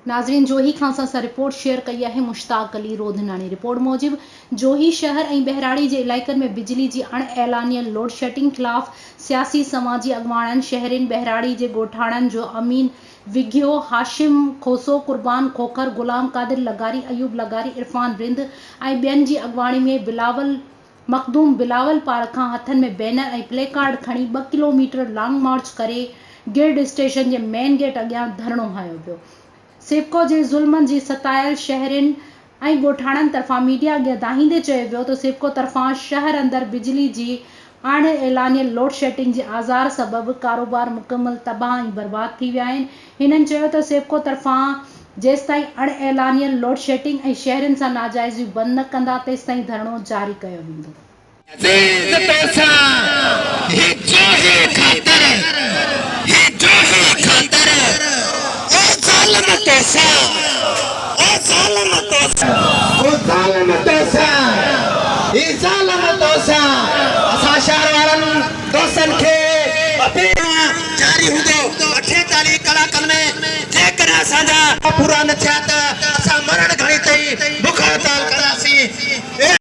नाज़रीन जोही खां सां रिपोर्ट शेयर कई है मुश्ताक अली रोधनानी। रिपोर्ट मूजिब जोही शहर और बहराड़ी के इलाइक़नि में बिजली की अणएलानियल लोड शेडिंग खिलाफ सियासी समाजी अगवाणनि शहरिन बहराड़ी के गोठाणन जो अमीन विघियो, हाशिम खोसो, कुर्बान खोखर, गुलाम कादिर लगारी, अयूब लगारी, इरफान रिंद और बेन की अगवाणी में बिलावल मखदूम बिलावल पारखा हथन में बैनर और प्ले कार्ड खड़ी 2 किलोमीटर लॉन्ग मार्च करे गिर्ड स्टेशन के मेन गेट अग्यां धरणो हयो पियो। सिवको के ज़ुल्मन की सतायल शहरिन और गोठाणन तरफा मीडिया अगे दाहींदे चयो वियो तो सिवको तरफा शहर अंदर बिजली की अणएलानियल लोड शेडिंग के आज़ार सबब कारोबार मुकम्मल तबाह और बर्बाद थी विया आहिनि। हिननि चयो तो सिवको तरफा जेसिताईं अणएलानियल लोड शेडिंग और शहरिन से नाजायज़ियूं बंद न कंदा तेसिताईं धरणो जारी कयो वेंदो। शहर वारनि दोस्तनि खे जारी हूंदो 48 कलाकनि में जेकॾहिं असांजा पूरा न थिया त